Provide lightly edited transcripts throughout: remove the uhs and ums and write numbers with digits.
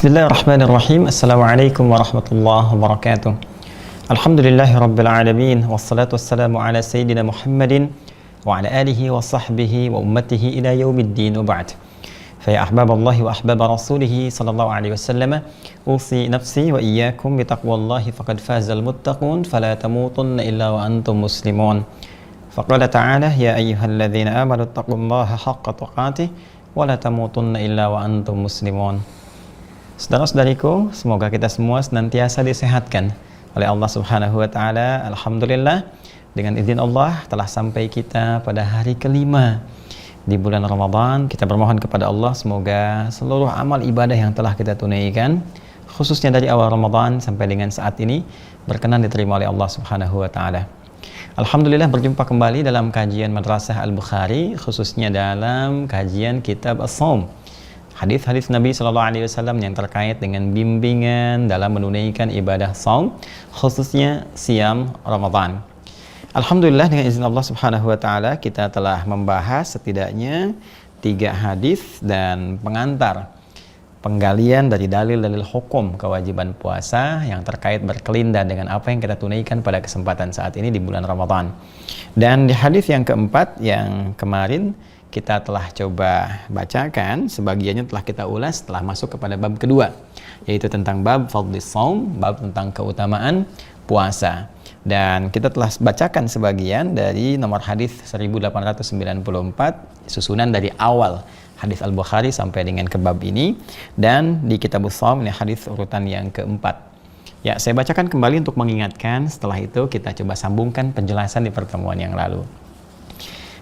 Bismillahirrahmanirrahim. Assalamualaikum warahmatullahi wabarakatuh. Alhamdulillahi rabbil alamin. Wassalatu wassalamu ala sayyidina Muhammadin wa ala alihi wa sahbihi wa ummatihi ila yaumiddin wa ba'd. Fa ya ahbaballahi wa ahbaba rasulih sallallahu alaihi wasallam, usi nafsi wa iyyakum bi taqwallahi faqad fazal muttaqun fala tamutunna illa wa antum muslimun. Faqala ta'ala ya ayyuhalladzina amanu taqullaha haqqa tuqatih wa la tamutunna illa wa antum muslimun. Saudara-saudariku, semoga kita semua senantiasa disehatkan oleh Allah Subhanahu wa taala. Alhamdulillah, dengan izin Allah telah sampai kita pada hari kelima di bulan Ramadan. Kita bermohon kepada Allah semoga seluruh amal ibadah yang telah kita tunaikan, khususnya dari awal Ramadan sampai dengan saat ini, berkenan diterima oleh Allah Subhanahu wa taala. Alhamdulillah, berjumpa kembali dalam kajian Madrasah Al-Bukhari, khususnya dalam kajian kitab As-Shaum. Hadis-hadis Nabi Shallallahu Alaihi Wasallam yang terkait dengan bimbingan dalam menunaikan ibadah saum, khususnya siam Ramadan. Alhamdulillah, dengan izin Allah Subhanahu Wa Taala kita telah membahas setidaknya 3 hadis dan pengantar penggalian dari dalil-dalil hukum kewajiban puasa yang terkait berkelindan dengan apa yang kita tunaikan pada kesempatan saat ini di bulan Ramadan. Dan di hadis yang keempat yang kemarin kita telah coba bacakan, sebagiannya telah kita ulas setelah masuk kepada bab kedua, yaitu tentang bab fadlis shaum, bab tentang keutamaan puasa. Dan kita telah bacakan sebagian dari nomor hadis 1894, susunan dari awal hadis Al-Bukhari sampai dengan ke bab ini, dan di kitab Shaum ini hadis urutan yang keempat. Ya, saya bacakan kembali untuk mengingatkan, setelah itu kita coba sambungkan penjelasan di pertemuan yang lalu.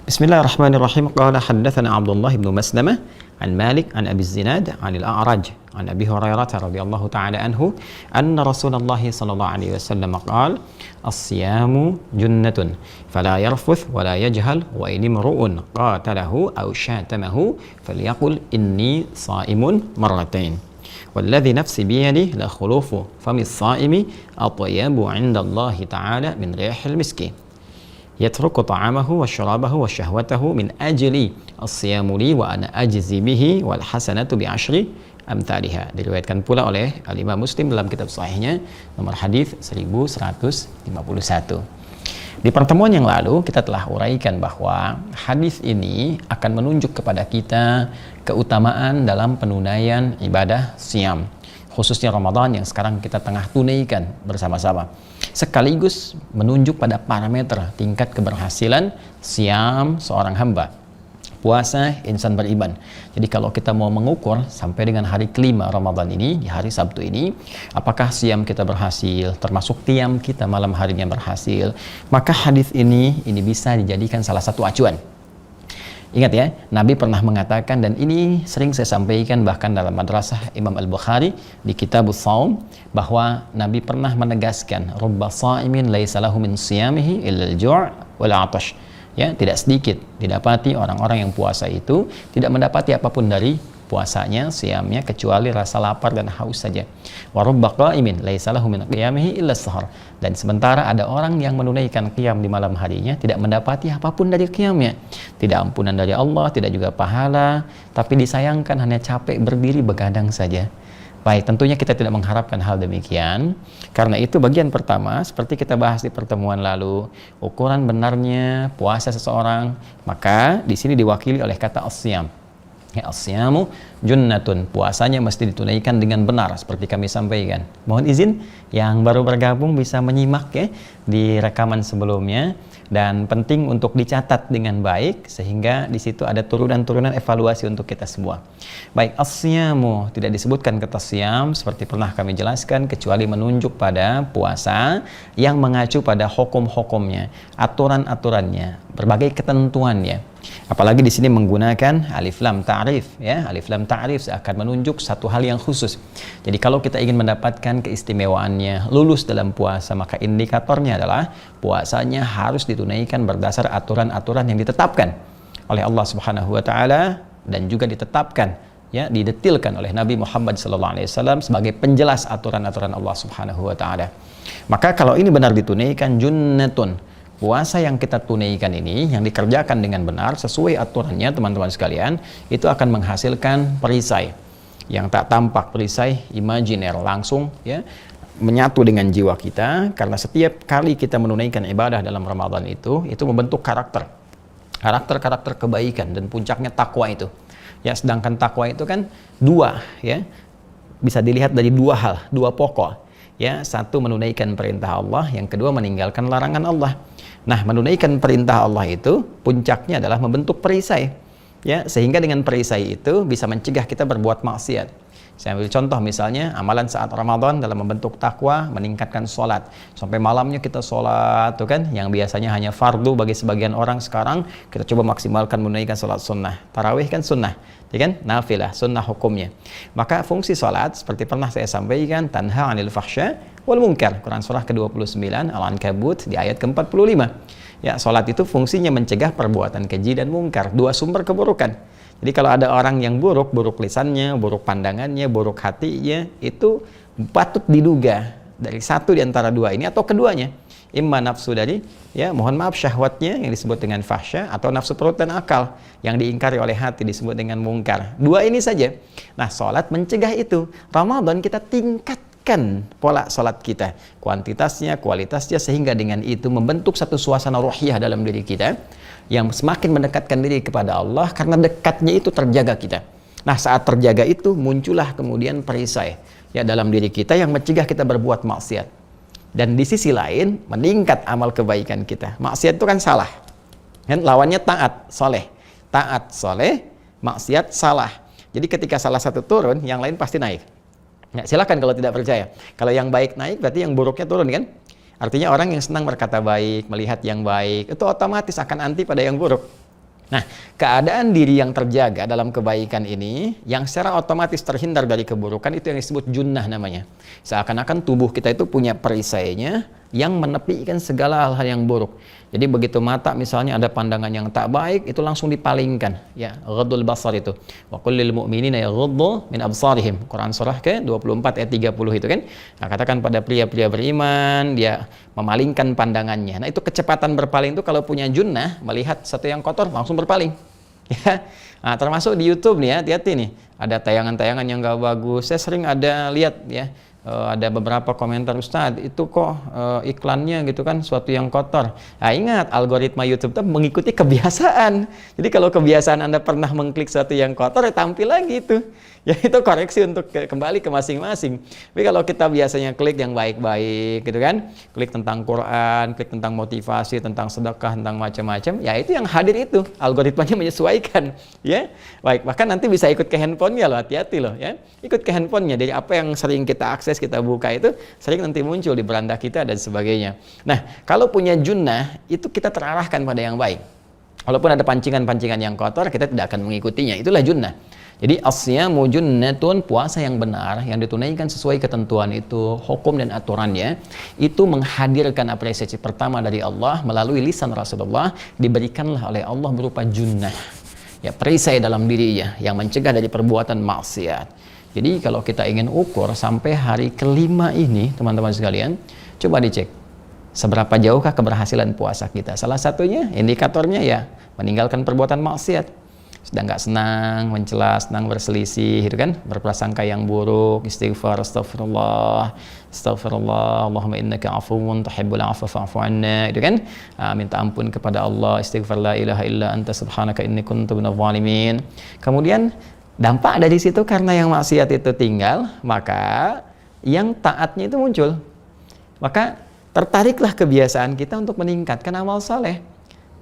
Bismillahirrahmanirrahim. Qala haddatsana Abdullah bin Maslamah an Malik an Abi Zinad an Al-A'raj an Abi Hurairah radhiyallahu ta'ala anhu anna Rasulullah sallallahu alaihi wasallam qala as-siyamu junnatun fala yarfuth wala yajhal wa in imru'un qatalahu aw syatamahu falyaqul inni sha'imun marratain والذي نفسي بيده لخلوف فم الصائم أطيب عند الله تعالى من ريح المسك yatruku ta'amahu wa syarabahu wa syahwatahu min ajli as-siyamu li wa ana ajzi bihi wal hasanatu bi asyri amthaliha. Diriwayatkan pula oleh Al-Imam Muslim dalam kitab sahihnya nomor hadis 1151. Di pertemuan yang lalu kita telah uraikan bahwa hadis ini akan menunjuk kepada kita keutamaan dalam penunaian ibadah siam, khususnya Ramadan yang sekarang kita tengah tunaikan bersama-sama, sekaligus menunjuk pada parameter tingkat keberhasilan siam seorang hamba, puasa insan beriman. Jadi kalau kita mau mengukur sampai dengan hari kelima Ramadan ini, di hari Sabtu ini, apakah siam kita berhasil, termasuk qiyam kita malam harinya berhasil, maka hadis ini bisa dijadikan salah satu acuan. Ingat ya, Nabi pernah mengatakan, dan ini sering saya sampaikan bahkan dalam madrasah Imam Al-Bukhari di kitab Shaum, bahwa Nabi pernah menegaskan rubba sha'imin laisa lahu min siyamihi illa al-ju' wal 'atash. Ya, tidak sedikit didapati orang-orang yang puasa itu tidak mendapati apapun dari puasanya, siamnya, kecuali rasa lapar dan haus saja. Wa rubba qa'imin laisa lahu min qiyamihi illa as-sahar. Dan sementara ada orang yang menunaikan qiyam di malam harinya tidak mendapati apapun dari qiyamnya, tidak ampunan dari Allah, tidak juga pahala, tapi disayangkan hanya capek berdiri begadang saja. Baik, tentunya kita tidak mengharapkan hal demikian. Karena itu bagian pertama, seperti kita bahas di pertemuan lalu, ukuran benarnya puasa seseorang, maka di sini diwakili oleh kata as-siyam. Ya, as-siyamu junnatun, puasanya mesti ditunaikan dengan benar seperti kami sampaikan. Mohon izin yang baru bergabung bisa menyimak ya di rekaman sebelumnya, dan penting untuk dicatat dengan baik sehingga di situ ada turunan-turunan evaluasi untuk kita semua. Baik, as-siyamu tidak disebutkan kata siyam seperti pernah kami jelaskan, kecuali menunjuk pada puasa yang mengacu pada hukum-hukumnya, aturan-aturannya, berbagai ketentuannya. Apalagi di sini menggunakan alif lam ta'rif ya, alif lam ta'rif akan menunjuk satu hal yang khusus. Jadi kalau kita ingin mendapatkan keistimewaannya, lulus dalam puasa, maka indikatornya adalah puasanya harus ditunaikan berdasar aturan-aturan yang ditetapkan oleh Allah Subhanahu wa taala dan juga ditetapkan ya, didetilkan oleh Nabi Muhammad SAW sebagai penjelas aturan-aturan Allah Subhanahu wa taala. Maka kalau ini benar ditunaikan, junnatun, puasa yang kita tunaikan ini, yang dikerjakan dengan benar sesuai aturannya teman-teman sekalian, itu akan menghasilkan perisai, yang tak tampak, perisai imajiner, langsung ya menyatu dengan jiwa kita, karena setiap kali kita menunaikan ibadah dalam Ramadan itu membentuk karakter kebaikan, dan puncaknya takwa itu. Ya, sedangkan takwa itu kan dua, ya, bisa dilihat dari dua hal, dua pokok. Ya, satu menunaikan perintah Allah, yang kedua meninggalkan larangan Allah. Nah, menunaikan perintah Allah itu puncaknya adalah membentuk perisai. Ya, sehingga dengan perisai itu bisa mencegah kita berbuat maksiat. Saya ambil contoh misalnya amalan saat Ramadan dalam membentuk takwa, meningkatkan sholat. Sampai malamnya kita sholat, tuh kan, yang biasanya hanya fardu bagi sebagian orang, sekarang kita coba maksimalkan menunaikan sholat sunnah. Tarawih kan sunnah, ya kan? Nafilah, sunnah hukumnya. Maka fungsi sholat, seperti pernah saya sampaikan, tanha 'anil fahsya wal munkar. Quran surah ke-29, Al-Ankabut di ayat ke-45. Ya, sholat itu fungsinya mencegah perbuatan keji dan mungkar, dua sumber keburukan. Jadi kalau ada orang yang buruk lisannya, buruk pandangannya, buruk hatinya, itu patut diduga dari satu di antara dua ini atau keduanya. Imma nafsu dari, ya mohon maaf, syahwatnya yang disebut dengan fahsya, atau nafsu perut dan akal yang diingkari oleh hati disebut dengan mungkar. Dua ini saja. Nah, sholat mencegah itu. Ramadan kita tingkatkan pola sholat kita, kuantitasnya, kualitasnya, sehingga dengan itu membentuk satu suasana ruhiyah dalam diri kita yang semakin mendekatkan diri kepada Allah, karena dekatnya itu terjaga kita. Nah, saat terjaga itu muncullah kemudian perisai ya dalam diri kita yang mencegah kita berbuat maksiat. Dan di sisi lain meningkat amal kebaikan kita. Maksiat itu kan salah. Kan lawannya taat, soleh. Taat, soleh, maksiat, salah. Jadi ketika salah satu turun, yang lain pasti naik. Ya, silakan kalau tidak percaya. Kalau yang baik naik, berarti yang buruknya turun kan? Artinya orang yang senang berkata baik, melihat yang baik, itu otomatis akan anti pada yang buruk. Nah, keadaan diri yang terjaga dalam kebaikan ini, yang secara otomatis terhindar dari keburukan, itu yang disebut junnah namanya. Seakan-akan tubuh kita itu punya perisainya yang menepikan segala hal-hal yang buruk. Jadi begitu mata misalnya ada pandangan yang tak baik, itu langsung dipalingkan. Ya, ghaddul basar itu. Wa qul lil mu'minina yaghuddu min absarihim. Quran surah ke-24 ayat 30 itu kan. Nah, katakan pada pria-pria beriman, dia memalingkan pandangannya. Nah, itu kecepatan berpaling itu kalau punya junnah, melihat satu yang kotor langsung berpaling. Ya. Nah, termasuk di YouTube nih ya, hati-hati nih. Ada tayangan-tayangan yang gak bagus. Saya sering ada lihat ya. Ada beberapa komentar, Ustadz itu kok iklannya gitu kan suatu yang kotor. Nah, ingat, algoritma YouTube itu mengikuti kebiasaan. Jadi kalau kebiasaan Anda pernah mengklik sesuatu yang kotor, ya tampil lagi itu. Ya itu koreksi untuk kembali ke masing-masing. Tapi kalau kita biasanya klik yang baik-baik gitu kan, klik tentang Quran, klik tentang motivasi, tentang sedekah, tentang macam-macam, ya itu yang hadir itu, algoritmanya menyesuaikan. Ya, baik, bahkan nanti bisa ikut ke handphonenya loh, hati-hati loh ya. Ikut ke handphonenya, dari apa yang sering kita akses, kita buka itu sering nanti muncul di beranda kita dan sebagainya. Nah, kalau punya junnah itu kita terarahkan pada yang baik. Walaupun ada pancingan-pancingan yang kotor, kita tidak akan mengikutinya. Itulah junnah. Jadi as-siyamu junnatun, puasa yang benar yang ditunaikan sesuai ketentuan itu, hukum dan aturannya, itu menghadirkan apresiasi pertama dari Allah melalui lisan Rasulullah, diberikanlah oleh Allah berupa junnah. Ya, perisai dalam dirinya yang mencegah dari perbuatan maksiat. Jadi kalau kita ingin ukur sampai hari kelima ini, teman-teman sekalian, coba dicek seberapa jauhkah keberhasilan puasa kita. Salah satunya indikatornya ya meninggalkan perbuatan maksiat. Sedang nggak senang, mencela, senang berselisih, gitu kan? Berprasangka yang buruk, istighfar, astagfirullah, Allahumma innaka afuwun tuhibbul afwa fa'fu anna, gitu kan? Minta ampun kepada Allah, istighfar la ilaha illa anta subhanaka inni kuntu minadh dhalimin. Kemudian dampak dari situ, karena yang maksiat itu tinggal, maka yang taatnya itu muncul. Maka tertariklah kebiasaan kita untuk meningkatkan amal saleh.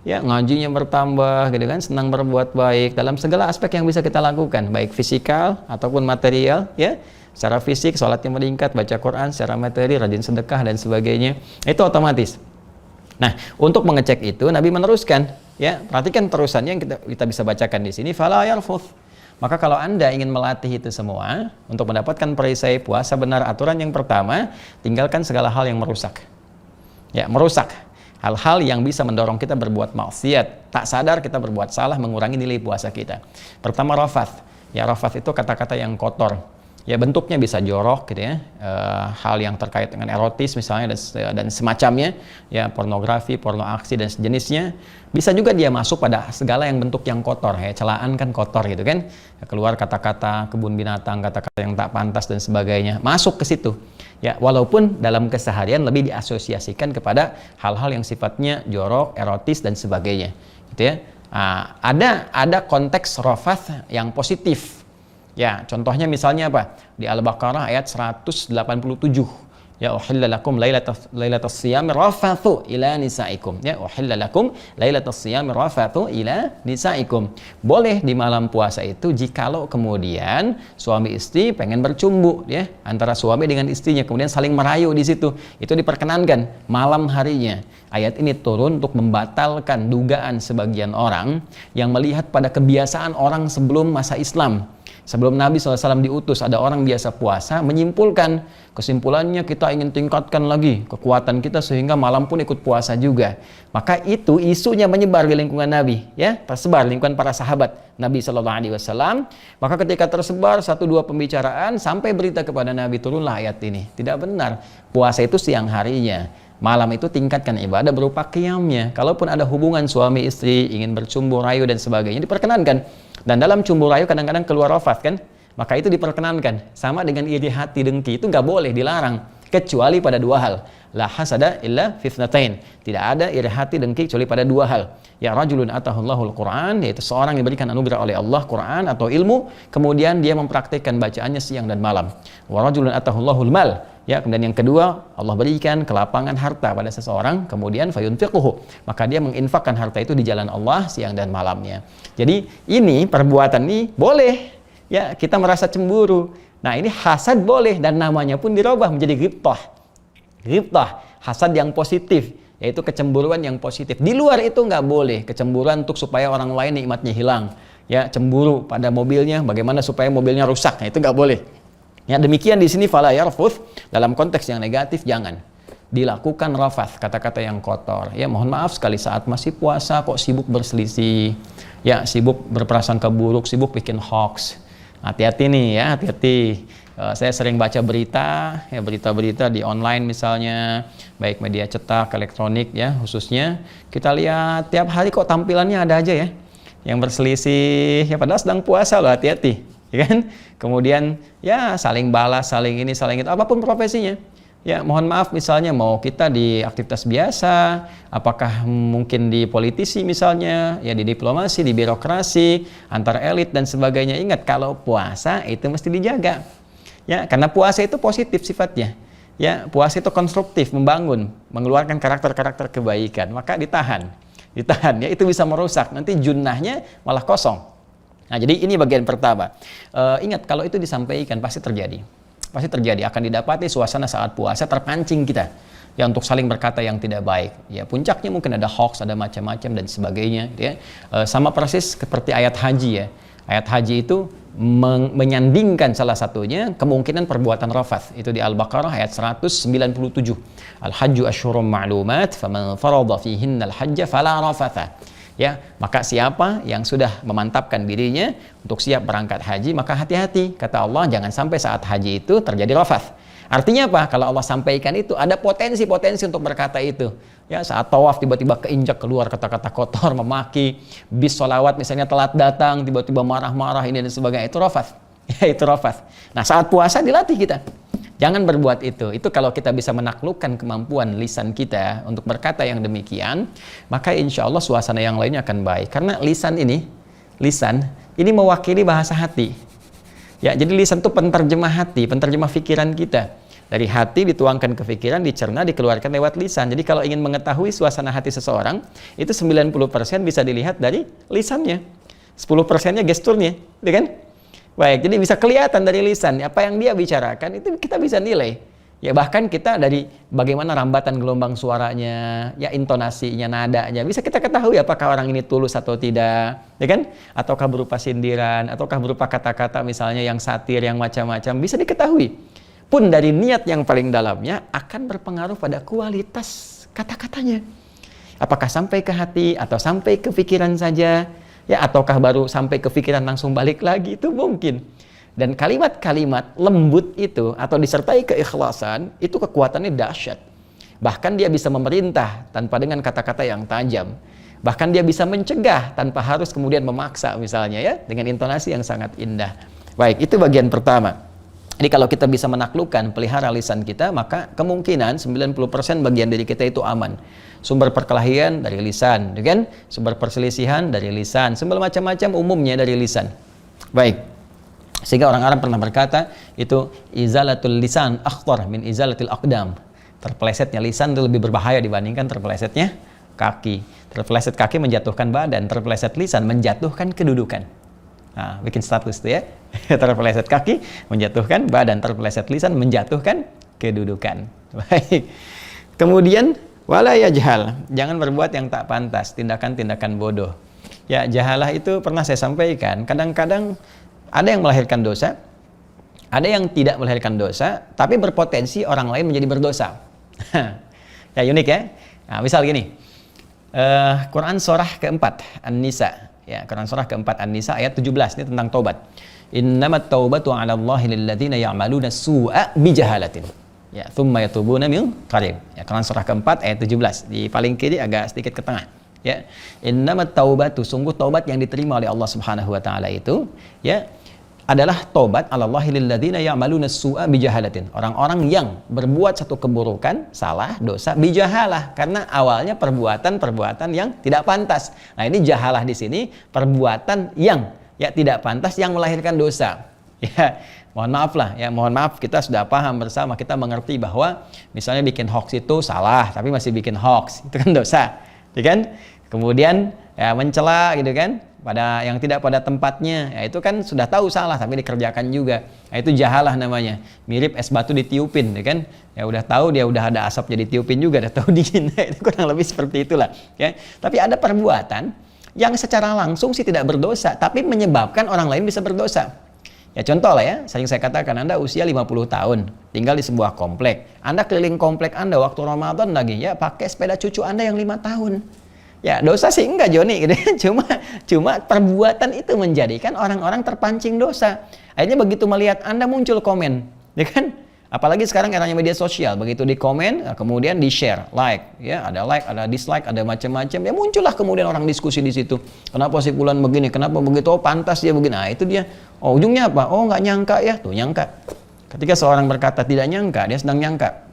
Ya, ngajinya bertambah gitu kan, senang berbuat baik dalam segala aspek yang bisa kita lakukan, baik fisikal ataupun material ya. Secara fisik sholatnya meningkat, baca Quran, secara materi rajin sedekah dan sebagainya. Itu otomatis. Nah, untuk mengecek itu Nabi meneruskan ya, perhatikan terusannya yang kita bisa bacakan di sini, fala yarfuth. Maka kalau Anda ingin melatih itu semua untuk mendapatkan perisai puasa benar, aturan yang pertama, tinggalkan segala hal yang merusak. Ya, merusak. Hal-hal yang bisa mendorong kita berbuat maksiat, tak sadar kita berbuat salah, mengurangi nilai puasa kita. Pertama, rafath. Ya, rafath itu kata-kata yang kotor. Ya bentuknya bisa jorok gitu ya, hal yang terkait dengan erotis misalnya dan semacamnya, ya pornografi, porno aksi dan sejenisnya. Bisa juga dia masuk pada segala yang bentuk yang kotor, ya celaan kan kotor gitu kan, keluar kata-kata kebun binatang, kata-kata yang tak pantas dan sebagainya, masuk ke situ. Ya walaupun dalam keseharian lebih diasosiasikan kepada hal-hal yang sifatnya jorok, erotis dan sebagainya, gitu ya. Ada konteks rafath yang positif. Ya, contohnya misalnya apa? Di Al-Baqarah ayat 187. Ya, uhilla lakum lailatas siyami rafathu ila nisaikum. Ya, uhilla lakum lailatas siyami rafathu ila nisaikum. Boleh di malam puasa itu jikalau kemudian suami istri pengen bercumbu ya, antara suami dengan istrinya, kemudian saling merayu di situ. Itu diperkenankan malam harinya. Ayat ini turun untuk membatalkan dugaan sebagian orang yang melihat pada kebiasaan orang sebelum masa Islam. Sebelum Nabi SAW diutus, ada orang biasa puasa, menyimpulkan, kesimpulannya kita ingin tingkatkan lagi kekuatan kita sehingga malam pun ikut puasa juga. Maka itu isunya menyebar di lingkungan Nabi, ya, tersebar di lingkungan para sahabat Nabi SAW. Maka ketika tersebar 1-2 pembicaraan, sampai berita kepada Nabi, turunlah ayat ini. Tidak benar, puasa itu siang harinya. Malam itu tingkatkan ibadah berupa qiyamnya. Kalaupun ada hubungan suami istri, ingin bercumbu rayu dan sebagainya, diperkenankan. Dan dalam cumbu rayu kadang-kadang keluar rafath kan, maka itu diperkenankan. Sama dengan iri hati, dengki, itu nggak boleh, dilarang, kecuali pada 2 hal. La hasada illa fitnatain. Tidak ada iri hati, dengki kecuali pada 2 hal. Ya rajulun atahullahul Quran, yaitu seorang yang diberikan anugerah oleh Allah Quran atau ilmu, kemudian dia mempraktikkan bacaannya siang dan malam. Wa rajulun atahullahul mal. Ya, kemudian yang kedua, Allah berikan kelapangan harta pada seseorang, kemudian fayunfiquhu, maka dia menginfakkan harta itu di jalan Allah siang dan malamnya. Jadi ini perbuatan ini boleh, ya kita merasa cemburu. Nah ini hasad boleh, dan namanya pun dirubah menjadi ghibtah. Ghibtah, hasad yang positif, yaitu kecemburuan yang positif. Di luar itu nggak boleh, kecemburuan untuk supaya orang lain nikmatnya hilang. Ya, cemburu pada mobilnya, bagaimana supaya mobilnya rusak, nah, itu nggak boleh. Ya, demikian di sini fala yarfuth, dalam konteks yang negatif jangan dilakukan rafath, kata-kata yang kotor. Ya, mohon maaf sekali saat masih puasa kok sibuk berselisih. Ya, sibuk berprasangka buruk, sibuk bikin hoax. Hati-hati nih ya, hati-hati. Saya sering baca berita, ya berita-berita di online misalnya, baik media cetak, elektronik ya khususnya. Kita lihat tiap hari kok tampilannya ada aja ya yang berselisih, ya padahal sedang puasa loh, hati-hati. Ya kan? Kemudian ya saling balas, saling ini, saling itu, apapun profesinya. Ya mohon maaf misalnya mau kita di aktivitas biasa, apakah mungkin di politisi misalnya, ya di diplomasi, di birokrasi, antar elit dan sebagainya. Ingat kalau puasa itu mesti dijaga. Ya, karena puasa itu positif sifatnya. Ya, puasa itu konstruktif, membangun, mengeluarkan karakter-karakter kebaikan. Maka ditahan. Ditahan ya, itu bisa merusak. Nanti junnahnya malah kosong. Nah, jadi ini bagian pertama. Ingat, kalau itu disampaikan pasti terjadi. Pasti terjadi, akan didapati suasana saat puasa terpancing kita. Ya, untuk saling berkata yang tidak baik. Ya, puncaknya mungkin ada hoax, ada macam-macam dan sebagainya. Ya. Sama persis seperti ayat haji ya. Ayat haji itu menyandingkan salah satunya kemungkinan perbuatan rafath. Itu di Al-Baqarah ayat 197. Al-hajju asyhurum ma'lumat, faman farada fihinna al-hajja fala rafatha. Ya, maka siapa yang sudah memantapkan dirinya untuk siap berangkat haji, maka hati-hati, kata Allah, jangan sampai saat haji itu terjadi rafath. Artinya apa? Kalau Allah sampaikan itu, ada potensi-potensi untuk berkata itu. Ya, saat tawaf tiba-tiba keinjak keluar kata-kata kotor, memaki, bis sholawat misalnya telat datang, tiba-tiba marah-marah ini dan sebagainya, itu rafath. Ya, itu rafath. Nah, saat puasa dilatih kita. Jangan berbuat itu. Itu kalau kita bisa menaklukkan kemampuan lisan kita untuk berkata yang demikian, maka insya Allah suasana yang lainnya akan baik. Karena lisan ini mewakili bahasa hati. Ya, jadi lisan itu penterjemah hati, penterjemah pikiran kita. Dari hati dituangkan ke pikiran, dicerna, dikeluarkan lewat lisan. Jadi kalau ingin mengetahui suasana hati seseorang, itu 90% bisa dilihat dari lisannya. 10%-nya gesturnya, ya kan? Baik, jadi bisa kelihatan dari lisan apa yang dia bicarakan, itu kita bisa nilai. Ya bahkan kita dari bagaimana rambatan gelombang suaranya, ya intonasinya, nadanya, bisa kita ketahui apakah orang ini tulus atau tidak, ya kan? Ataukah berupa sindiran, ataukah berupa kata-kata misalnya yang satir, yang macam-macam, bisa diketahui. Pun dari niat yang paling dalamnya akan berpengaruh pada kualitas kata-katanya. Apakah sampai ke hati atau sampai ke pikiran saja? Ya, ataukah baru sampai ke pikiran langsung balik lagi, itu mungkin. Dan kalimat-kalimat lembut itu atau disertai keikhlasan itu kekuatannya dahsyat. Bahkan dia bisa memerintah tanpa dengan kata-kata yang tajam. Bahkan dia bisa mencegah tanpa harus kemudian memaksa misalnya ya, dengan intonasi yang sangat indah. Baik, itu bagian pertama. Jadi kalau kita bisa menaklukkan, pelihara lisan kita, maka kemungkinan 90% bagian diri kita itu aman. Sumber perkelahian dari lisan, kan? Sumber perselisihan dari lisan, sumber macam-macam umumnya dari lisan. Baik. Sehingga orang Arab pernah berkata, itu izalatul lisan akhtar min izalatil aqdam. Terpelesetnya lisan itu lebih berbahaya dibandingkan terpelesetnya kaki. Terpeleset kaki menjatuhkan badan, terpeleset lisan menjatuhkan kedudukan. Nah, bikin status tuh ya. Terpeleset kaki menjatuhkan badan, terpeleset lisan menjatuhkan kedudukan. Baik. Kemudian wala yajhal, jangan berbuat yang tak pantas, tindakan-tindakan bodoh. Ya, jahalah itu pernah saya sampaikan, kadang-kadang ada yang melahirkan dosa, ada yang tidak melahirkan dosa, tapi berpotensi orang lain menjadi berdosa. Ya unik ya. Nah, misal gini, Quran surah keempat An-Nisa, ya Quran surah keempat An-Nisa ayat 17 ini tentang taubat. Innamat taubatu 'ala Allahi lilladzina ya'maluna su'a bijahalatin. Ya, tsumma yatubuna min qarib. Ya, Quran surah keempat ayat 17 di paling kiri agak sedikit ke tengah. Ya, innamat taubatu, sungguh taubat yang diterima oleh Allah Subhanahu wa taala itu ya adalah taubat 'alallahi lilladzina ya'maluna su'a bijahalatin. Orang-orang yang berbuat satu keburukan, salah, dosa bijahalah karena awalnya perbuatan-perbuatan yang tidak pantas. Nah, ini jahalah di sini perbuatan yang ya tidak pantas yang melahirkan dosa. Ya, mohon maaf lah ya, mohon maaf kita sudah paham bersama, kita mengerti bahwa misalnya bikin hoax itu salah tapi masih bikin hoax, itu kan dosa. Ya kan? Kemudian ya mencela gitu kan, pada yang tidak pada tempatnya, ya itu kan sudah tahu salah tapi dikerjakan juga. Nah, itu jahalah namanya. Mirip es batu ditiupin, ya kan? Ya udah tahu dia udah ada asap jadi tiupin juga, udah tahu dingin. Itu kurang lebih seperti itulah, ya. Tapi ada perbuatan yang secara langsung sih tidak berdosa, tapi menyebabkan orang lain bisa berdosa. Ya contoh lah ya, sering saya katakan, Anda usia 50 tahun, tinggal di sebuah komplek. Anda keliling komplek Anda waktu Ramadan lagi, ya pakai sepeda cucu Anda yang 5 tahun. Ya dosa sih enggak Joni gitu. Cuma perbuatan itu menjadikan orang-orang terpancing dosa. Akhirnya begitu melihat Anda muncul komen, ya kan? Apalagi sekarang eranya media sosial, begitu di komen, kemudian di share, like, ya ada like, ada dislike, ada macam-macam. Ya muncullah kemudian orang diskusi di situ. Kenapa si fulan begini? Kenapa begitu? Oh pantas dia begini. Nah itu dia. Oh ujungnya apa? Oh nggak nyangka ya, tuh nyangka. Ketika seorang berkata tidak nyangka, dia sedang nyangka.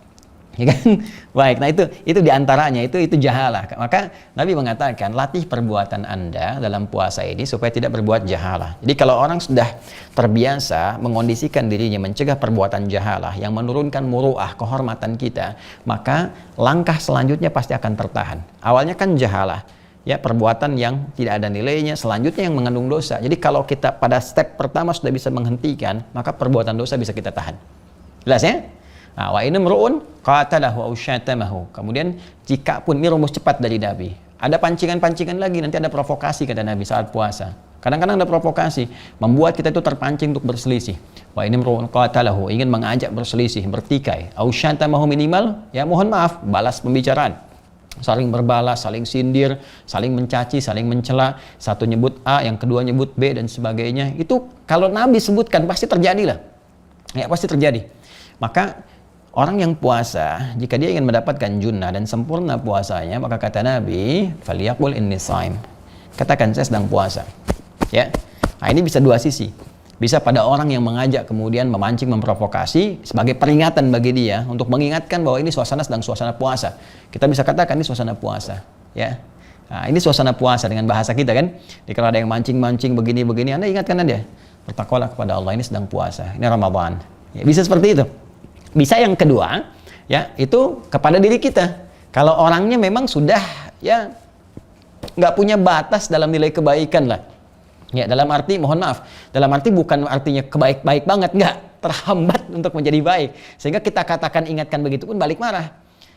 Ya kan? Baik, nah itu diantaranya, itu jahalah. Maka Nabi mengatakan, latih perbuatan Anda dalam puasa ini supaya tidak berbuat jahalah. Jadi kalau orang sudah terbiasa mengondisikan dirinya mencegah perbuatan jahalah yang menurunkan muru'ah, kehormatan kita, maka langkah selanjutnya pasti akan tertahan. Awalnya kan jahalah, ya perbuatan yang tidak ada nilainya, selanjutnya yang mengandung dosa. Jadi kalau kita pada step pertama sudah bisa menghentikan, maka perbuatan dosa bisa kita tahan. Jelas ya? Nah, wa in imru'un qatalahu aw syatamahu. Kemudian jika pun ini rumus cepat dari Nabi. Ada pancingan-pancingan lagi, nanti ada provokasi kata Nabi saat puasa. Kadang-kadang ada provokasi membuat kita itu terpancing untuk berselisih. Wa in imru'un qatalahu, ingin mengajak berselisih, bertikai. Aw syatamahu minimal, ya mohon maaf, balas pembicaraan. Saling berbalas, saling sindir, saling mencaci, saling mencela. Satu nyebut A, yang kedua nyebut B dan sebagainya. Itu kalau Nabi sebutkan pasti terjadilah. Ya pasti terjadi. Maka orang yang puasa, jika dia ingin mendapatkan junnah dan sempurna puasanya, maka kata Nabi, "Falyaqul inni shaim." Katakan saya sedang puasa. Ya. Nah, ini bisa dua sisi. Bisa pada orang yang mengajak kemudian memancing, memprovokasi sebagai peringatan bagi dia untuk mengingatkan bahwa ini suasana sedang suasana puasa. Kita bisa katakan ini suasana puasa, ya. Nah, ini suasana puasa dengan bahasa kita kan. Jadi kalau ada yang mancing-mancing begini-begini, Anda ingatkan dia, bertakwalah kepada Allah, ini sedang puasa. Ini Ramadan. Ya, bisa seperti itu. Bisa yang kedua, ya itu kepada diri kita. Kalau orangnya memang sudah ya nggak punya batas dalam nilai kebaikan lah. Ya dalam arti mohon maaf, dalam arti bukan artinya kebaik-baik banget, nggak, terhambat untuk menjadi baik. Sehingga kita katakan ingatkan begitu pun balik marah.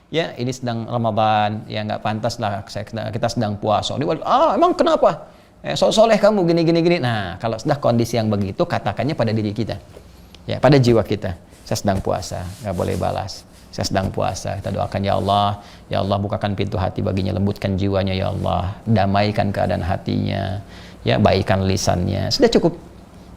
Ya ini sedang Ramadan, ya nggak pantas lah kita sedang puasa. Emang kenapa? Soleh kamu gini. Nah kalau sudah kondisi yang begitu, katakannya pada diri kita, ya pada jiwa kita. Saya sedang puasa, nggak boleh balas. Saya sedang puasa, kita doakan ya Allah bukakan pintu hati baginya, lembutkan jiwanya ya Allah, damaikan keadaan hatinya, ya baikkan lisannya. Sudah cukup.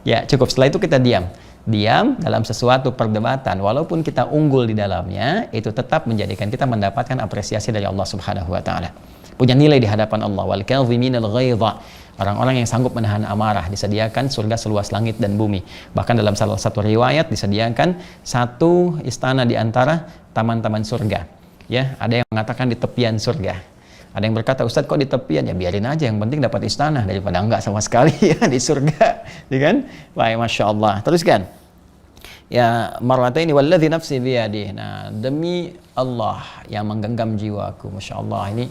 Ya, cukup. Setelah itu kita diam. Diam dalam sesuatu perdebatan, walaupun kita unggul di dalamnya, itu tetap menjadikan kita mendapatkan apresiasi dari Allah Subhanahu wa taala. Punya nilai di hadapan Allah. Wal kadhiminal ghaidha. Orang-orang yang sanggup menahan amarah disediakan surga seluas langit dan bumi. Bahkan dalam salah satu riwayat disediakan satu istana di antara taman-taman surga. Ya, ada yang mengatakan di tepian surga. Ada yang berkata, Ustadz kok di tepian? Ya biarin aja, yang penting dapat istana daripada enggak sama sekali ya di surga, ya kan? Baik, Masya Allah. Teruskan. Ya, marwataini walladzi nafsi biyadihi. Nah, demi Allah yang menggenggam jiwaku. Masya Allah, ini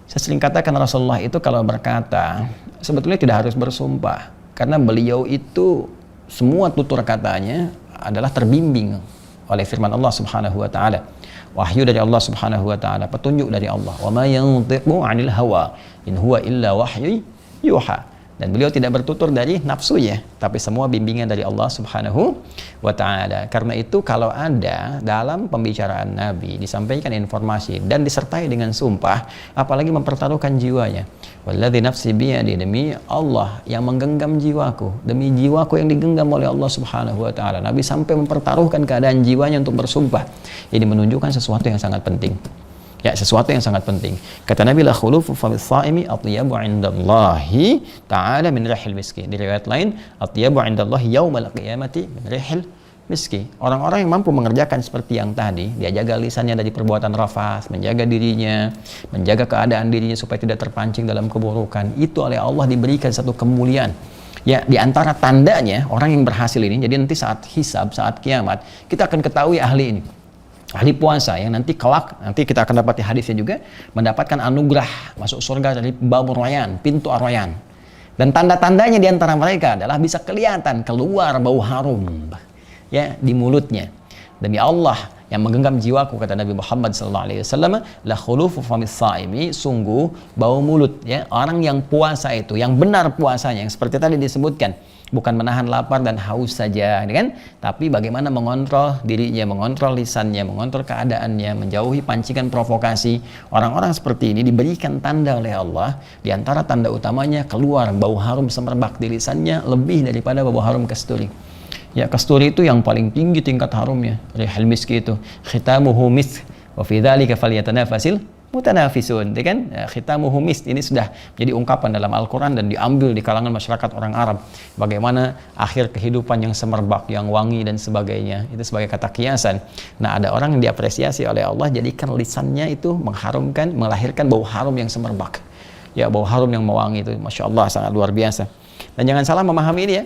saya sering katakan Rasulullah itu kalau berkata, sebetulnya tidak harus bersumpah. Karena beliau itu semua tutur katanya adalah terbimbing oleh firman Allah Subhanahu wa taala. Wahyu dari Allah Subhanahu wa taala, petunjuk dari Allah. Wa ma yantiqu 'anil hawa in huwa illa wahyu yuha. Dan beliau tidak bertutur dari nafsunya, tapi semua bimbingan dari Allah Subhanahu wa taala. Karena itu kalau ada dalam pembicaraan Nabi disampaikan informasi dan disertai dengan sumpah, apalagi mempertaruhkan jiwanya. Walladzi nafsi biyadi, demi Allah yang menggenggam jiwaku, demi jiwaku yang digenggam oleh Allah Subhanahu wa taala. Nabi sampai mempertaruhkan keadaan jiwanya untuk bersumpah. Ini menunjukkan sesuatu yang sangat penting. Ya, sesuatu yang sangat penting. Kata Nabi, la khulufu fa bis-shaimi atyabu 'indallahi ta'ala min rihil miski. Di riwayat lain, atyabu 'indallahi yaumal qiyamati min rihil miski. Orang-orang yang mampu mengerjakan seperti yang tadi, dia jaga lisannya dari perbuatan rafas, menjaga dirinya, menjaga keadaan dirinya supaya tidak terpancing dalam keburukan. Itu oleh Allah diberikan satu kemuliaan. Ya, di antara tandanya orang yang berhasil ini, jadi nanti saat hisab, saat kiamat, kita akan ketahui ahli ini. Ahli puasa yang nanti kelak, nanti kita akan dapat di hadisnya juga, mendapatkan anugerah masuk surga dari Babur Rayyan, pintu Ar-Rayyan. Dan tanda-tandanya di antara mereka adalah bisa kelihatan keluar bau harum ya di mulutnya. Demi Allah yang menggenggam jiwaku, kata Nabi Muhammad SAW, la khulufu famis saimi, sungguh bau mulut ya orang yang puasa itu, yang benar puasanya, yang seperti tadi disebutkan, bukan menahan lapar dan haus saja, kan? Tapi bagaimana mengontrol dirinya, mengontrol lisannya, mengontrol keadaannya, menjauhi pancingan provokasi. Orang-orang seperti ini diberikan tanda oleh Allah. Di antara tanda utamanya keluar bau harum semerbak di lisannya lebih daripada bau harum kasturi. Ya, kasturi itu yang paling tinggi tingkat harumnya. Rihal miski itu khitamuhu misk wa fi dzalika falyatanafasil mutanafisun, kan? Khitamuhu misk ini sudah jadi ungkapan dalam Al-Quran dan diambil di kalangan masyarakat orang Arab. Bagaimana akhir kehidupan yang semerbak, yang wangi dan sebagainya. Itu sebagai kata kiasan. Nah, ada orang yang diapresiasi oleh Allah, jadikan lisannya itu mengharumkan, melahirkan bau harum yang semerbak. Ya, bau harum yang mewangi itu, Masya Allah, sangat luar biasa. Dan jangan salah memahami ini ya.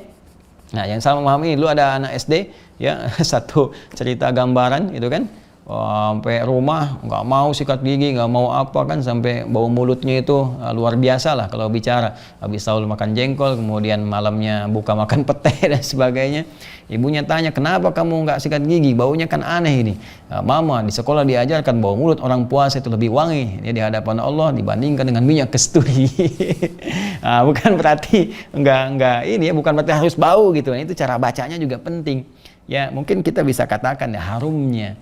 Nah, yang salah memahami, dulu ada anak SD, ya, satu cerita gambaran, itu kan. Sampai rumah nggak mau sikat gigi, nggak mau apa kan, sampai bau mulutnya itu luar biasa lah kalau bicara. Habis sahur makan jengkol, kemudian malamnya buka makan pete dan sebagainya. Ibunya tanya, kenapa kamu nggak sikat gigi, baunya kan aneh ini. Mama, di sekolah diajarkan bau mulut orang puasa itu lebih wangi ya di hadapan Allah dibandingkan dengan minyak kasturi. Nah, bukan berarti nggak ini ya, bukan berarti harus bau gitu. Itu cara bacanya juga penting. Ya, mungkin kita bisa katakan ya harumnya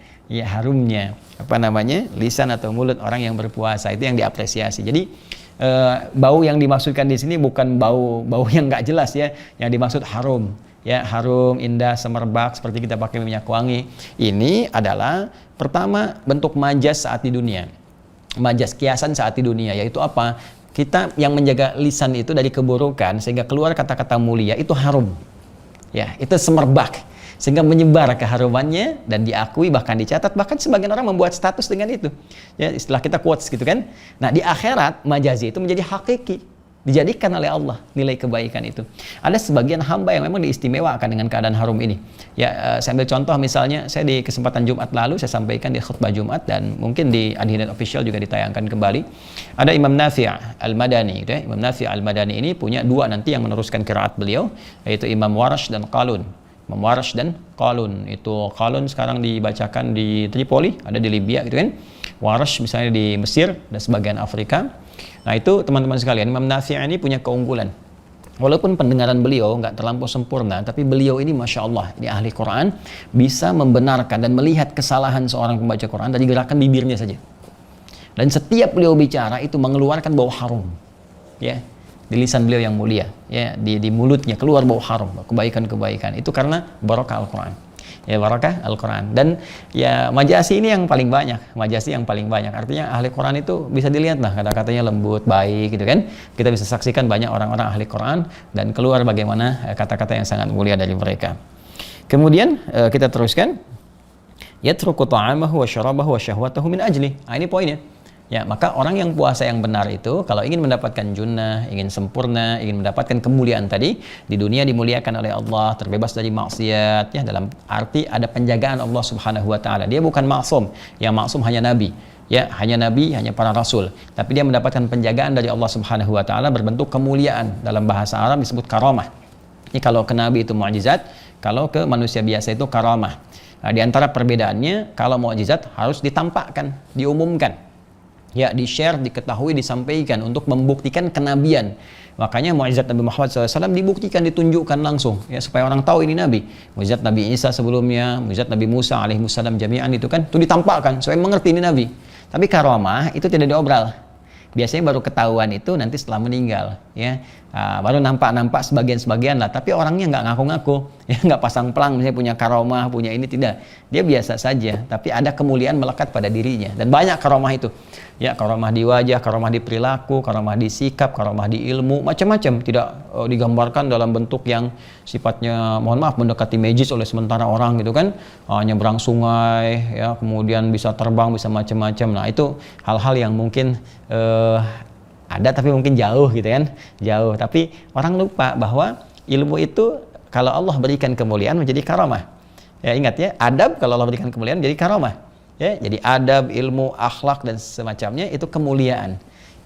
apa namanya lisan atau mulut orang yang berpuasa itu yang diapresiasi. Jadi bau yang dimaksudkan di sini bukan bau yang nggak jelas ya, yang dimaksud harum ya, harum, indah, semerbak seperti kita pakai minyak wangi. Ini adalah pertama bentuk majas saat di dunia, majas kiasan saat di dunia, yaitu apa? Kita yang menjaga lisan itu dari keburukan sehingga keluar kata-kata mulia itu harum ya, itu semerbak sehingga menyebar keharumannya dan diakui, bahkan dicatat, bahkan sebagian orang membuat status dengan itu ya, istilah kita quotes gitu kan. Nah, di akhirat majazi itu menjadi hakiki, dijadikan oleh Allah nilai kebaikan itu. Ada sebagian hamba yang memang diistimewakan dengan keadaan harum ini ya. Saya ambil contoh, misalnya saya di kesempatan Jumat lalu saya sampaikan di khutbah Jumat dan mungkin di Adinet Official juga ditayangkan kembali. Ada Imam Nafi' Al-Madani gitu ya. Imam Nafi' Al-Madani ini punya dua nanti yang meneruskan qiraat beliau, yaitu Imam Warash dan Qalun. Imam Warash dan Qalun, itu Qalun sekarang dibacakan di Tripoli, ada di Libya gitu kan. Warash misalnya di Mesir dan sebagian Afrika. Nah, itu teman-teman sekalian, Imam Nafi' ini punya keunggulan. Walaupun pendengaran beliau nggak terlampau sempurna, tapi beliau ini Masya Allah, ini ahli Quran, bisa membenarkan dan melihat kesalahan seorang pembaca Quran dari gerakan bibirnya saja. Dan setiap beliau bicara itu mengeluarkan bau harum ya. di lisan beliau yang mulia, ya, di mulutnya keluar bau harum, kebaikan-kebaikan. Itu karena barokah Al-Qur'an. Ya, barokah Al-Qur'an. Dan ya majasi ini yang paling banyak, majasi yang paling banyak. Artinya ahli Qur'an itu bisa dilihat lah, kata-katanya lembut, baik gitu kan. Kita bisa saksikan banyak orang-orang ahli Qur'an dan keluar bagaimana kata-kata yang sangat mulia dari mereka. Kemudian kita teruskan, yatruku ta'amahu wa syarabahu wa syahwatahu min ajli. Nah, ini poinnya. Ya, maka orang yang puasa yang benar itu kalau ingin mendapatkan junnah, ingin sempurna, ingin mendapatkan kemuliaan tadi, di dunia dimuliakan oleh Allah, terbebas dari maksiat, ya, dalam arti ada penjagaan Allah Subhanahu wa taala. Dia bukan maksum, yang maksum hanya nabi. Ya, hanya nabi, hanya para rasul. Tapi dia mendapatkan penjagaan dari Allah Subhanahu wa taala berbentuk kemuliaan. Dalam bahasa Arab disebut karamah. Ini kalau ke nabi itu mukjizat, kalau ke manusia biasa itu karamah. Nah, di antara perbedaannya, kalau mukjizat harus ditampakkan, diumumkan. Ya, di-share, diketahui, disampaikan untuk membuktikan kenabian. Makanya mukjizat Nabi Muhammad SAW dibuktikan, ditunjukkan langsung, ya, supaya orang tahu ini Nabi. Mukjizat Nabi Isa sebelumnya, mukjizat Nabi Musa alaihissalam jami'an itu kan, itu ditampakkan supaya mengerti ini Nabi. Tapi karamah itu tidak diobral. Biasanya baru ketahuan itu nanti setelah meninggal, ya. Baru nampak sebagian-sebagian lah, tapi orangnya nggak ngaku-ngaku, ya, nggak pasang pelang misalnya punya karomah, punya ini, tidak. Dia biasa saja, tapi ada kemuliaan melekat pada dirinya, dan banyak karomah itu, ya, karomah di wajah, karomah di perilaku, karomah di sikap, karomah di ilmu, macam-macam. Tidak digambarkan dalam bentuk yang sifatnya, mohon maaf, mendekati magis oleh sementara orang gitu kan, nyebrang sungai, ya, kemudian bisa terbang, bisa macam-macam. Nah, itu hal-hal yang mungkin ada tapi mungkin jauh gitu kan, jauh. Tapi orang lupa bahwa ilmu itu kalau Allah berikan kemuliaan menjadi karamah. Ya, ingat ya, adab kalau Allah berikan kemuliaan menjadi karamah. Ya, jadi adab, ilmu, akhlak dan semacamnya itu kemuliaan.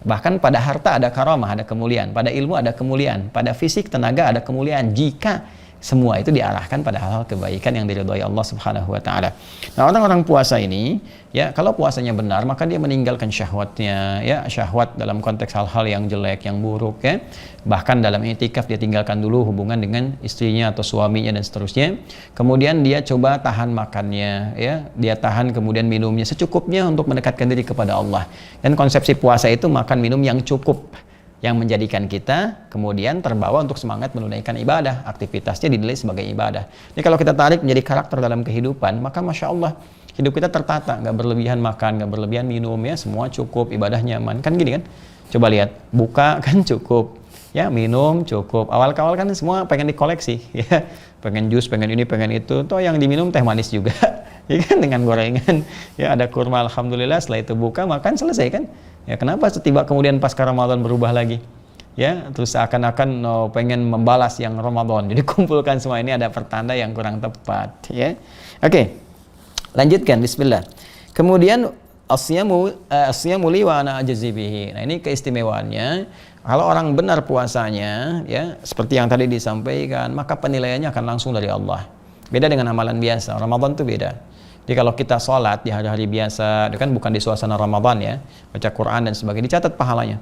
Bahkan pada harta ada karamah, ada kemuliaan. Pada ilmu ada kemuliaan. Pada fisik, tenaga ada kemuliaan. Jika semua itu diarahkan pada hal-hal kebaikan yang diridhoi Allah Subhanahu wa taala. Nah, orang-orang puasa ini, ya, kalau puasanya benar maka dia meninggalkan syahwatnya, ya, syahwat dalam konteks hal-hal yang jelek, yang buruk, ya. Bahkan dalam i'tikaf dia tinggalkan dulu hubungan dengan istrinya atau suaminya dan seterusnya. Kemudian dia coba tahan makannya, ya. Dia tahan kemudian minumnya secukupnya untuk mendekatkan diri kepada Allah. Dan konsepsi puasa itu makan minum yang cukup, yang menjadikan kita kemudian terbawa untuk semangat menunaikan ibadah, aktivitasnya dinilai sebagai ibadah. Jadi kalau kita tarik menjadi karakter dalam kehidupan, maka Masya Allah, hidup kita tertata, nggak berlebihan makan, nggak berlebihan minum, ya, semua cukup, ibadah nyaman, kan gini kan? Coba lihat, buka kan cukup, ya, minum cukup. Awal-awal kan semua pengen dikoleksi, ya, pengen jus, pengen ini, pengen itu, toh yang diminum teh manis juga, ya kan, dengan gorengan, ya, ada kurma, alhamdulillah, setelah itu buka, makan, selesai kan? Ya, kenapa setiba kemudian pasca Ramadan berubah lagi? Ya, terus seakan-akan pengen membalas yang Ramadan. Jadi kumpulkan semua ini, ada pertanda yang kurang tepat, ya. Oke. Lanjutkan, bismillah. Kemudian asyamu li wa ana ajzi bihi. Nah, ini keistimewaannya. Kalau orang benar puasanya, ya, seperti yang tadi disampaikan, maka penilaiannya akan langsung dari Allah. Beda dengan amalan biasa. Ramadan itu beda. Jadi kalau kita sholat di hari-hari biasa, itu kan bukan di suasana Ramadan, ya, baca Quran dan sebagainya, dicatat pahalanya.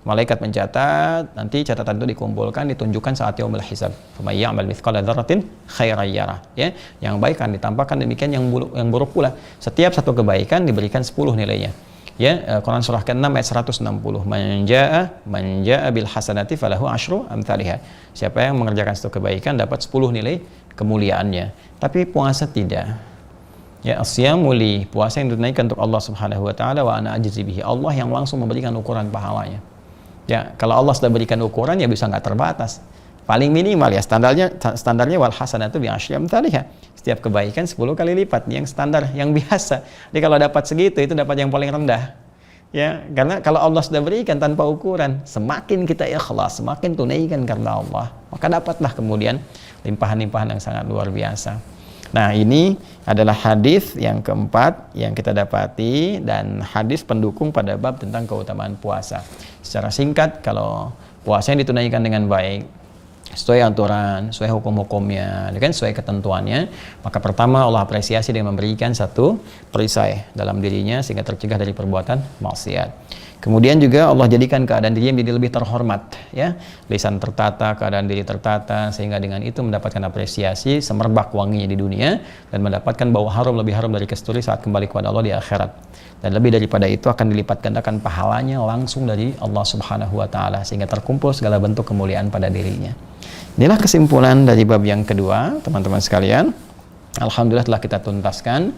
Malaikat mencatat, nanti catatan itu dikumpulkan, ditunjukkan saat yaumul hisab. Faman ya'mal mithqala dzarratin khairan yarah, ya. Yang baik akan ditampakkan, demikian yang buruk pula. Setiap satu kebaikan diberikan 10 nilainya. Ya, Quran surah ke-6 ayat 160. Man jaa'a bil hasanati falahu asyru amsalihha. Siapa yang mengerjakan satu kebaikan dapat 10 nilai kemuliaannya. Tapi puasa tidak. Ya, asyamu li, puasa yang ditunaikan untuk Allah Subhanahu wa taala, wa ana ajzi bihi. Allah yang langsung memberikan ukuran pahalanya. Ya, kalau Allah sudah berikan ukuran, ya bisa nggak terbatas. Paling minimal, ya, standarnya wal hasanatu bi asyri amsalihha. Setiap kebaikan 10 kali lipat, yang standar, yang biasa. Jadi kalau dapat segitu, itu dapat yang paling rendah. Ya, karena kalau Allah sudah berikan tanpa ukuran, semakin kita ikhlas, semakin tunaikan karena Allah, maka dapatlah kemudian limpahan-limpahan yang sangat luar biasa. Nah, ini adalah hadis yang keempat yang kita dapati, dan hadis pendukung pada bab tentang keutamaan puasa. Secara singkat, kalau puasa yang ditunaikan dengan baik, sesuai aturan, sesuai hukum-hukumnya, kan, sesuai ketentuannya, maka pertama Allah apresiasi dengan memberikan satu perisai dalam dirinya sehingga tercegah dari perbuatan maksiat. Kemudian juga Allah jadikan keadaan diri menjadi lebih terhormat, ya. Lisan tertata, keadaan diri tertata, sehingga dengan itu mendapatkan apresiasi, semerbak wanginya di dunia, dan mendapatkan bau harum lebih harum dari kasturi saat kembali kepada Allah di akhirat. Dan lebih daripada itu akan dilipat gandakan pahalanya langsung dari Allah Subhanahu wa taala, sehingga terkumpul segala bentuk kemuliaan pada dirinya. Inilah kesimpulan dari bab yang kedua, teman-teman sekalian. Alhamdulillah telah kita tuntaskan.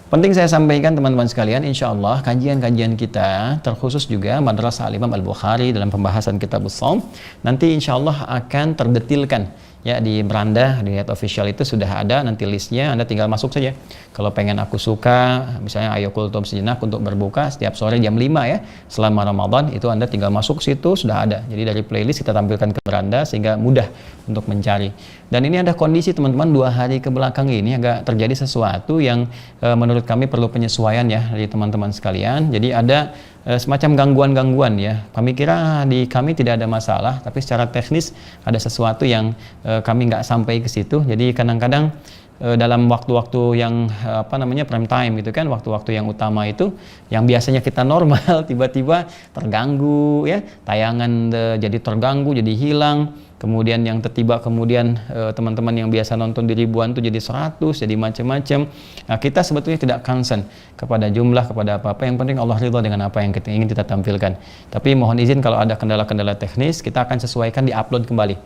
Penting saya sampaikan teman-teman sekalian, insya Allah kajian-kajian kita terkhusus juga Madrasah Al-Imam Al-Bukhari dalam pembahasan Kitabus Shaum nanti insya Allah akan terdetilkan, ya, di beranda, di net official itu sudah ada nanti listnya, Anda tinggal masuk saja. Kalau pengen aku suka, misalnya ayo kultum sejenak untuk berbuka setiap sore jam 5 ya, selama Ramadan, itu Anda tinggal masuk situ, sudah ada. Jadi dari playlist kita tampilkan ke beranda sehingga mudah untuk mencari. Dan ini ada kondisi teman-teman 2 hari ke belakang ini agak terjadi sesuatu yang menurut kami perlu penyesuaian ya dari teman-teman sekalian. Jadi ada semacam gangguan-gangguan ya. Kami kira di kami tidak ada masalah, tapi secara teknis ada sesuatu yang kami nggak sampai ke situ. Jadi kadang-kadang dalam waktu-waktu yang prime time gitu kan, waktu-waktu yang utama itu yang biasanya kita normal tiba-tiba terganggu ya, tayangan jadi terganggu, jadi hilang. Kemudian yang tertiba kemudian teman-teman yang biasa nonton di ribuan itu jadi 100, jadi macam-macam. Nah, kita sebetulnya tidak concern kepada jumlah, kepada apa-apa. Yang penting Allah ridha dengan apa yang kita ingin kita tampilkan. Tapi mohon izin kalau ada kendala-kendala teknis, kita akan sesuaikan di upload kembali.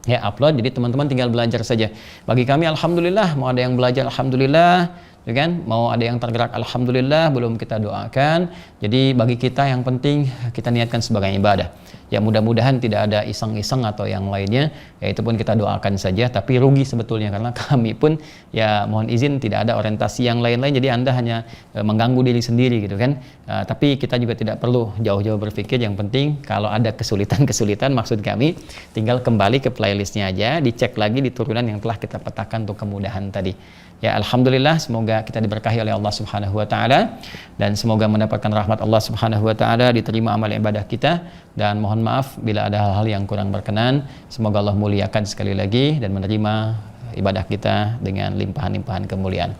Ya, upload, jadi teman-teman tinggal belajar saja. Bagi kami alhamdulillah, mau ada yang belajar alhamdulillah, ya kan? Mau ada yang tergerak alhamdulillah, belum kita doakan. Jadi bagi kita yang penting kita niatkan sebagai ibadah. Ya mudah-mudahan tidak ada iseng-iseng atau yang lainnya, ya itu pun kita doakan saja, tapi rugi sebetulnya karena kami pun ya mohon izin tidak ada orientasi yang lain-lain, jadi Anda hanya mengganggu diri sendiri gitu kan. Tapi kita juga tidak perlu jauh-jauh berpikir, yang penting kalau ada kesulitan-kesulitan maksud kami tinggal kembali ke playlistnya aja, dicek lagi di turunan yang telah kita petakan untuk kemudahan tadi. Ya alhamdulillah, semoga kita diberkahi oleh Allah Subhanahu wa taala dan semoga mendapatkan rahmat Allah Subhanahu wa taala, diterima amal ibadah kita, dan mohon maaf bila ada hal-hal yang kurang berkenan. Semoga Allah muliakan sekali lagi dan menerima ibadah kita dengan limpahan-limpahan kemuliaan.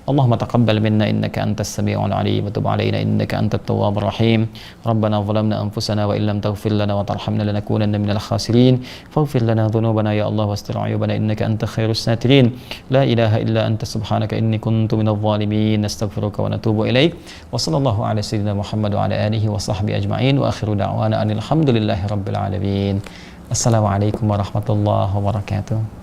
Allahumma taqabbal minna innaka antas sami'ul 'alim wa tub 'alaina innaka antat tawwabur rahim. Rabbana zalamna anfusana wa illam taghfir lana wa tarhamna lanakunanna minal khasirin. Faghfir lana dhunubana ya Allah wastir 'ayubana innaka antal khairus satirin. La ilaha illa anta subhanaka inni kuntu minadh dhalimin. Nastaghfiruka wa natubu ilaik. Wa sallallahu ala sayyidina Muhammad wa ala alihi wa sahbihi ajma'in wa akhiru da'wana anil hamdulillahi rabbil alamin. Assalamualaikum warahmatullahi wabarakatuh.